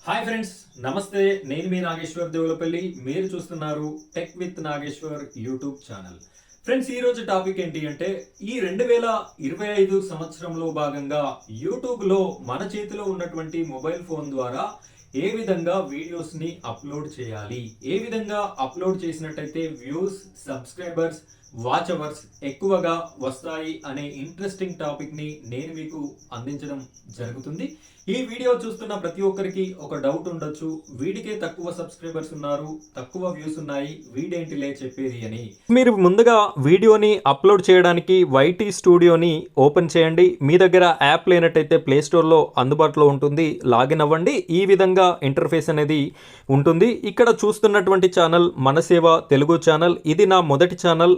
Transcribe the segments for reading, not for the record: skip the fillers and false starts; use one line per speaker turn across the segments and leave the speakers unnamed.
Hi friends, నమస్తే. నేను మీ నాగేశ్వర్ దేవులపల్లి. మీరు చూస్తున్నారు tech with Nageshwar YouTube channel. Friends, ఈ రోజు టాపిక్ ఏంటి అంటే ఈ 2025 సంవత్సరంలో భాగంగా యూట్యూబ్లో మన చేతిలో ఉన్నటువంటి మొబైల్ ఫోన్ ద్వారా ఏ విధంగా వీడియోస్ ని అప్లోడ్ చేయాలి, ఏ విధంగా అప్లోడ్ చేసినట్టయితే వ్యూస్, సబ్స్క్రైబర్స్, వాచ్ అవర్స్ ఎక్కువగా వస్తాయి అనే ఇంట్రెస్టింగ్ టాపిక్ ని నేను మీకు అందించడం జరుగుతుంది. ఈ వీడియో చూస్తున్న ప్రతి ఒక్కరికి ఒక డౌట్ ఉండొచ్చు, వీడికే తక్కువ సబ్స్క్రైబర్స్ ఉన్నారు, తక్కువ వ్యూస్ ఉన్నాయి, వీడేంటిలే చెప్పేది అని. మీరు ముందుగా వీడియోని అప్లోడ్ చేయడానికి వైటీ స్టూడియోని ఓపెన్ చేయండి. మీ దగ్గర యాప్ లేనట్టయితే ప్లే స్టోర్లో అందుబాటులో ఉంటుంది, లాగిన్ అవ్వండి. ఈ విధంగా ఇంటర్ఫేస్ అనేది ఉంటుంది. ఇక్కడ చూస్తున్నటువంటి ఛానల్ మనసేవ తెలుగు ఛానల్. ఇది నా మొదటి ఛానల్.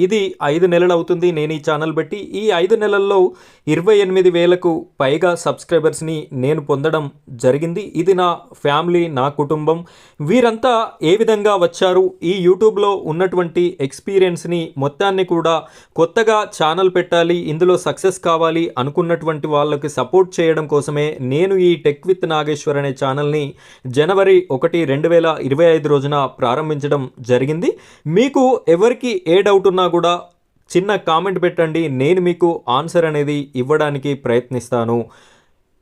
ఇది 5 నెలలు అవుతుంది నేను ఈ ఛానల్ పెట్టి. ఈ 5 నెలల్లో 28,000కు పైగా సబ్స్క్రైబర్స్ని నేను పొందడం జరిగింది. ఇది నా ఫ్యామిలీ, నా కుటుంబం. వీరంతా ఏ విధంగా వచ్చారు, ఈ యూట్యూబ్లో ఉన్నటువంటి ఎక్స్పీరియన్స్ని మొత్తాన్ని కూడా కొత్తగా ఛానల్ పెట్టాలి, ఇందులో సక్సెస్ కావాలి అనుకున్నటువంటి వాళ్ళకి సపోర్ట్ చేయడం కోసమే నేను ఈ టెక్ విత్ నాగేశ్వర్ అనే ఛానల్ని జనవరి 1, 2025 రోజున ప్రారంభించడం జరిగింది. మీకు ఎవరికి ఏ డౌట్ ఉన్నా కూడా చిన్న కామెంట్ పెట్టండి, నేను మీకు ఆన్సర్ అనేది ఇవ్వడానికి ప్రయత్నిస్తాను.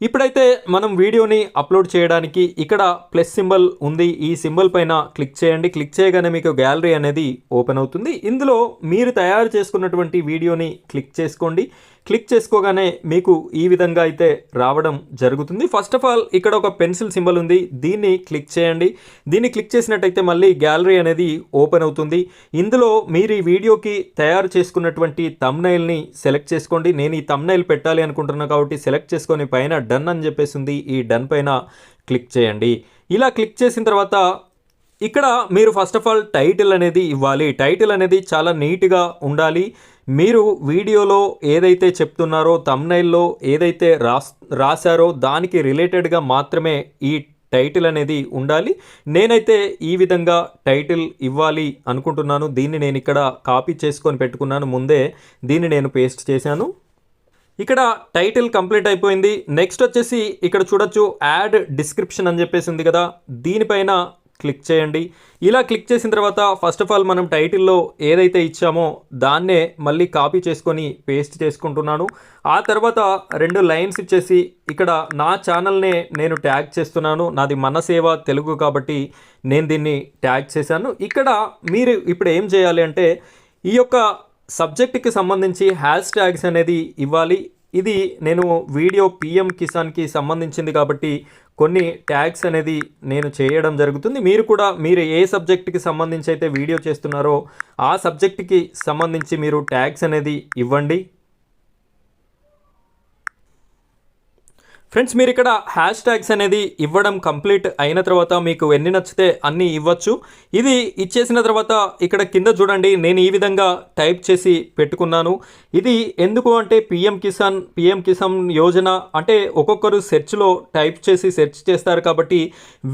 ఇప్పుడైతే మనం వీడియోని అప్లోడ్ చేయడానికి ఇక్కడ ప్లస్ సింబల్ ఉంది. ఈ సింబల్ పైన క్లిక్ చేయండి. క్లిక్ చేయగానే మీకు గ్యాలరీ అనేది ఓపెన్ అవుతుంది. ఇందులో మీరు తయారు చేసుకున్నటువంటి వీడియోని క్లిక్ చేసుకోండి. క్లిక్ చేసుకోగానే మీకు ఈ విధంగా అయితే రావడం జరుగుతుంది. ఫస్ట్ ఆఫ్ ఆల్ ఇక్కడ ఒక పెన్సిల్ సింబల్ ఉంది, దీన్ని క్లిక్ చేయండి. దీన్ని క్లిక్ చేసినట్టయితే మళ్ళీ గ్యాలరీ అనేది ఓపెన్ అవుతుంది. ఇందులో మీరు ఈ వీడియోకి తయారు చేసుకున్నటువంటి థంబ్నెయిల్ని సెలెక్ట్ చేసుకోండి. నేను ఈ థంబ్నెయిల్ పెట్టాలి అనుకుంటున్నాను కాబట్టి సెలెక్ట్ చేసుకొని పైన డన్ అని చెప్పేసి ఉంది, ఈ డన్ పైన క్లిక్ చేయండి. ఇలా క్లిక్ చేసిన తర్వాత ఇక్కడ మీరు ఫస్ట్ ఆఫ్ ఆల్ టైటిల్ అనేది ఇవ్వాలి. టైటిల్ అనేది చాలా నీట్గా ఉండాలి. మీరు వీడియోలో ఏదైతే చెప్తున్నారో, థంబ్నెయిల్లో ఏదైతే రాశారో దానికి రిలేటెడ్గా మాత్రమే ఈ టైటిల్ అనేది ఉండాలి. నేనైతే ఈ విధంగా టైటిల్ ఇవ్వాలి అనుకుంటున్నాను. దీన్ని నేను ఇక్కడ కాపీ చేసుకొని పెట్టుకున్నాను, ముందే దీన్ని నేను పేస్ట్ చేశాను. ఇక్కడ టైటిల్ కంప్లీట్ అయిపోయింది. నెక్స్ట్ వచ్చేసి ఇక్కడ చూడొచ్చు యాడ్ డిస్క్రిప్షన్ అని చెప్పేసి ఉంది కదా, దీనిపైన క్లిక్ చేయండి. ఇలా క్లిక్ చేసిన తర్వాత ఫస్ట్ ఆఫ్ ఆల్ మనం టైటిల్లో ఏదైతే ఇచ్చామో దాన్నే మళ్ళీ కాపీ చేసుకొని పేస్ట్ చేసుకుంటున్నాను. ఆ తర్వాత 2 లైన్స్ ఇచ్చేసి ఇక్కడ నా ఛానల్నే నేను ట్యాగ్ చేస్తున్నాను. నాది మనసేవ తెలుగు కాబట్టి నేను దీన్ని ట్యాగ్ చేశాను. ఇక్కడ మీరు ఇప్పుడు ఏం చేయాలి అంటే ఈ యొక్క సబ్జెక్ట్కి సంబంధించి హ్యాష్ ట్యాగ్స్ అనేది ఇవ్వాలి. ఇది నేను వీడియో పిఎం కిసాన్కి సంబంధించింది కాబట్టి కొన్ని ట్యాగ్స్ అనేది నేను చేయడం జరుగుతుంది. మీరు ఏ సబ్జెక్ట్కి సంబంధించి అయితే వీడియో చేస్తున్నారో ఆ సబ్జెక్ట్కి సంబంధించి మీరు ట్యాగ్స్ అనేది ఇవ్వండి. ఫ్రెండ్స్, మీరు ఇక్కడ హ్యాష్ ట్యాగ్స్ అనేది ఇవ్వడం కంప్లీట్ అయిన తర్వాత మీకు ఎన్ని నచ్చితే అన్నీ ఇవ్వచ్చు. ఇది ఇచ్చేసిన తర్వాత ఇక్కడ కింద చూడండి, నేను ఈ విధంగా టైప్ చేసి పెట్టుకున్నాను. ఇది ఎందుకు అంటే పిఎం కిసాన్ యోజన అంటే ఒక్కొక్కరు సెర్చ్లో టైప్ చేసి సెర్చ్ చేస్తారు కాబట్టి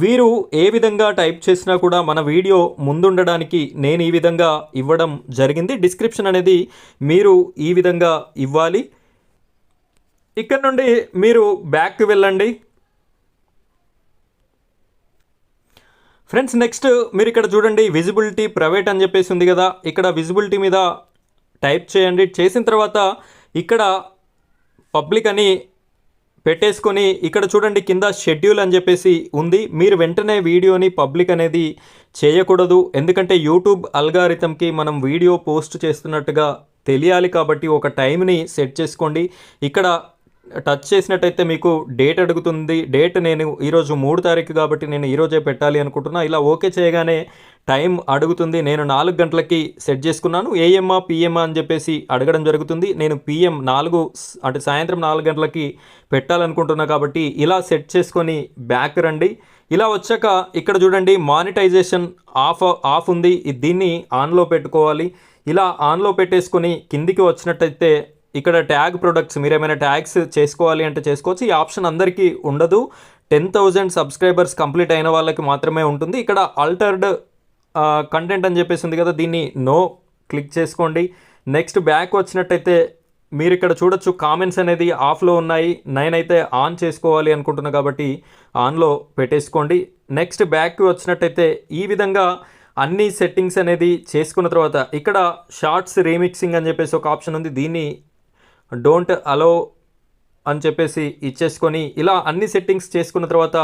వీరు ఏ విధంగా టైప్ చేసినా కూడా మన వీడియో ముందుండడానికి నేను ఈ విధంగా ఇవ్వడం జరిగింది. డిస్క్రిప్షన్ అనేది మీరు ఈ విధంగా ఇవ్వాలి. ఇక్కడ నుండి మీరు బ్యాక్కి వెళ్ళండి. ఫ్రెండ్స్, నెక్స్ట్ మీరు ఇక్కడ చూడండి విజిబిలిటీ ప్రైవేట్ అని చెప్పేసి ఉంది కదా, ఇక్కడ విజిబిలిటీ మీద టైప్ చేయండి. చేసిన తర్వాత ఇక్కడ పబ్లిక్ అని పెట్టేసుకొని ఇక్కడ చూడండి కింద షెడ్యూల్ అని చెప్పేసి ఉంది. మీరు వెంటనే వీడియోని పబ్లిక్ అనేది చేయకూడదు, ఎందుకంటే యూట్యూబ్ అల్గారిథంకి మనం వీడియో పోస్ట్ చేస్తున్నట్టుగా తెలియాలి కాబట్టి ఒక టైంని సెట్ చేసుకోండి. ఇక్కడ టచ్ చేసినట్టయితే మీకు డేట్ అడుగుతుంది. డేట్ నేను ఈరోజు 3 తారీఖు కాబట్టి నేను ఈరోజే పెట్టాలి అనుకుంటున్నా. ఇలా ఓకే చేయగానే టైం అడుగుతుంది. నేను 4 గంటలకి సెట్ చేసుకున్నాను. ఏఎంఆ పిఎంఆ అని చెప్పేసి అడగడం జరుగుతుంది. నేను పిఎం 4 అంటే సాయంత్రం 4 గంటలకి పెట్టాలనుకుంటున్నా కాబట్టి ఇలా సెట్ చేసుకొని బ్యాక్ రండి. ఇలా వచ్చాక ఇక్కడ చూడండి మానిటైజేషన్ ఆఫ్ ఉంది, దీన్ని ఆన్లో పెట్టుకోవాలి. ఇలా ఆన్లో పెట్టేసుకొని కిందికి వచ్చినట్టయితే ఇక్కడ ట్యాగ్ ప్రొడక్ట్స్, మీరు ఏమైనా ట్యాగ్స్ చేసుకోవాలి అంటే చేసుకోవచ్చు. ఈ ఆప్షన్ అందరికీ ఉండదు, 10,000 సబ్స్క్రైబర్స్ కంప్లీట్ అయిన వాళ్ళకి మాత్రమే ఉంటుంది. ఇక్కడ ఆల్టర్డ్ కంటెంట్ అని చెప్పేసి ఉంది కదా, దీన్ని నో క్లిక్ చేసుకోండి. నెక్స్ట్ బ్యాక్ వచ్చినట్టయితే
మీరు ఇక్కడ చూడొచ్చు కామెంట్స్ అనేది ఆఫ్లో ఉన్నాయి. నేనైతే ఆన్ చేసుకోవాలి అనుకుంటున్నా కాబట్టి ఆన్లో పెట్టేసుకోండి. నెక్స్ట్ బ్యాక్ వచ్చినట్టయితే ఈ విధంగా అన్ని సెట్టింగ్స్ అనేది చేసుకున్న తర్వాత ఇక్కడ షార్ట్స్ రీమిక్సింగ్ అని చెప్పేసి ఒక ఆప్షన్ ఉంది. దీన్ని డోంట్ అలో అని చెప్పేసి ఇచ్చేసుకొని ఇలా అన్ని సెట్టింగ్స్ చేసుకున్న తర్వాత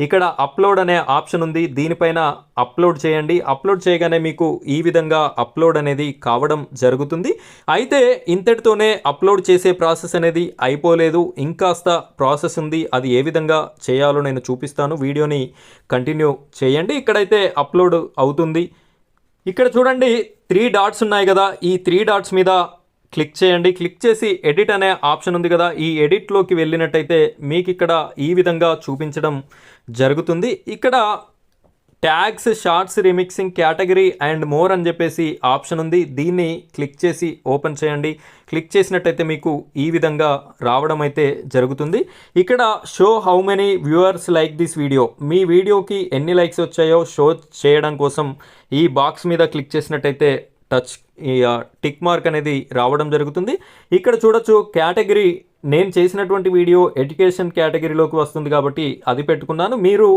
ఇక్కడ అప్లోడ్ అనే ఆప్షన్ ఉంది. దీనిపైన అప్లోడ్ చేయండి. అప్లోడ్ చేయగానే మీకు ఈ విధంగా అప్లోడ్ అనేది కావడం జరుగుతుంది. అయితే ఇంతటితోనే అప్లోడ్ చేసే ప్రాసెస్ అనేది అయిపోలేదు, ఇంకాస్త ప్రాసెస్ ఉంది. అది ఏ విధంగా చేయాలో నేను చూపిస్తాను. వీడియోని కంటిన్యూ చేయండి. ఇక్కడైతే అప్లోడ్ అవుతుంది. ఇక్కడ చూడండి 3 డాట్స్ ఉన్నాయి కదా, ఈ 3 డాట్స్ మీద క్లిక్ చేయండి. క్లిక్ చేసి ఎడిట్ అనే ఆప్షన్ ఉంది కదా, ఈ ఎడిట్లోకి వెళ్ళినట్టయితే మీకు ఇక్కడ ఈ విధంగా చూపించడం జరుగుతుంది. ఇక్కడ tags, shorts, remixing, category and more అని చెప్పేసి ఆప్షన్ ఉంది. దీన్ని క్లిక్ చేసి ఓపెన్ చేయండి. క్లిక్ చేసినట్టయితే మీకు ఈ విధంగా రావడం అయితే జరుగుతుంది. ఇక్కడ show how many viewers like this video, మీ వీడియోకి ఎన్ని లైక్స్ వచ్చాయో షో చేయడం కోసం ఈ బాక్స్ మీద క్లిక్ చేసినట్టయితే టిక్ మార్క్ అనేది రావడం జరుగుతుంది. ఇక్కడ చూడొచ్చు కేటగిరీ, నేను చేసినటువంటి వీడియో ఎడ్యుకేషన్ కేటగిరీలోకి వస్తుంది కాబట్టి అది పెట్టుకున్నాను. మీరు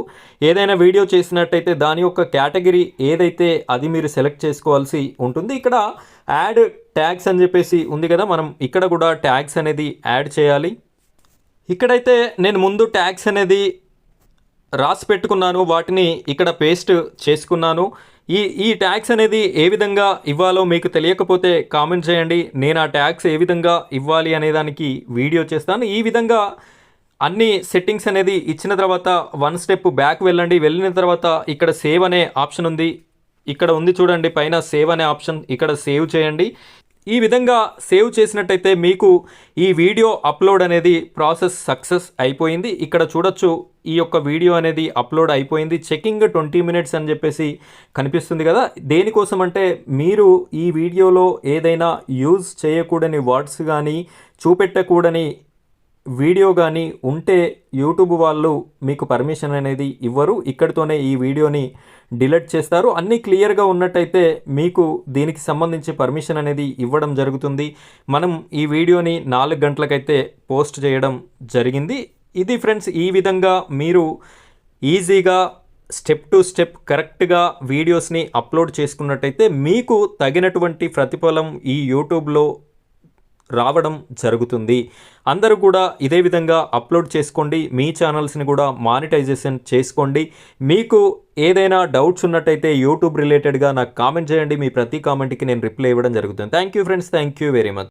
ఏదైనా వీడియో చేసినట్టయితే దాని యొక్క కేటగిరీ ఏదైతే అది మీరు సెలెక్ట్ చేసుకోవాల్సి ఉంటుంది. ఇక్కడ యాడ్ ట్యాగ్స్ అని చెప్పేసి ఉంది కదా, మనం ఇక్కడ కూడా ట్యాగ్స్ అనేది యాడ్ చేయాలి. ఇక్కడైతే నేను ముందు ట్యాగ్స్ అనేది రాసి పెట్టుకున్నాను, వాటిని ఇక్కడ పేస్ట్ చేసుకున్నాను. ఈ ట్యాగ్స్ అనేది ఏ విధంగా ఇవ్వాలో మీకు తెలియకపోతే కామెంట్ చేయండి. నేను ఆ ట్యాగ్స్ ఏ విధంగా ఇవ్వాలి అనే దానికి వీడియో చేస్తాను. ఈ విధంగా అన్ని సెట్టింగ్స్ అనేది ఇచ్చిన తర్వాత 1 స్టెప్ బ్యాక్ వెళ్ళండి. వెళ్ళిన తర్వాత ఇక్కడ సేవ్ అనే ఆప్షన్ ఉంది. ఇక్కడ ఉంది చూడండి పైన సేవ్ అనే ఆప్షన్, ఇక్కడ సేవ్ చేయండి. ఈ విధంగా సేవ్ చేసినట్టయితే మీకు ఈ వీడియో అప్లోడ్ అనేది ప్రాసెస్ సక్సెస్ అయిపోయింది. ఇక్కడ చూడొచ్చు ఈ యొక్క వీడియో అనేది అప్లోడ్ అయిపోయింది. చెకింగ్ 20 మినిట్స్ అని చెప్పేసి కనిపిస్తుంది కదా. దేనికోసం అంటే మీరు ఈ వీడియోలో ఏదైనా యూజ్ చేయకూడని వర్డ్స్ కానీ చూపెట్టకూడని వీడియో కానీ ఉంటే యూట్యూబ్ వాళ్ళు మీకు పర్మిషన్ అనేది ఇవ్వరు. ఇక్కడితోనే ఈ వీడియోని డిలీట్ చేస్తారు. అన్నీ క్లియర్గా ఉన్నట్టయితే మీకు దీనికి సంబంధించి పర్మిషన్ అనేది ఇవ్వడం జరుగుతుంది. మనం ఈ వీడియోని 4 గంటలకైతే పోస్ట్ చేయడం జరిగింది. ఇది ఫ్రెండ్స్, ఈ విధంగా మీరు ఈజీగా స్టెప్ టు స్టెప్ కరెక్ట్గా వీడియోస్ని అప్లోడ్ చేసుకున్నట్టయితే మీకు తగినటువంటి ప్రతిఫలం ఈ యూట్యూబ్లో రావడం జరుగుతుంది. అందరూ కూడా ఇదే విధంగా అప్లోడ్ చేసుకోండి. మీ ఛానల్స్ని కూడా మానిటైజేషన్ చేసుకోండి. మీకు ఏదైనా డౌట్స్ ఉన్నట్టయితే యూట్యూబ్ రిలేటెడ్గా నాకు కామెంట్ చేయండి. మీ ప్రతి కామెంట్కి నేను రిప్లై ఇవ్వడం జరుగుతుంది. Thank you friends, thank you very much.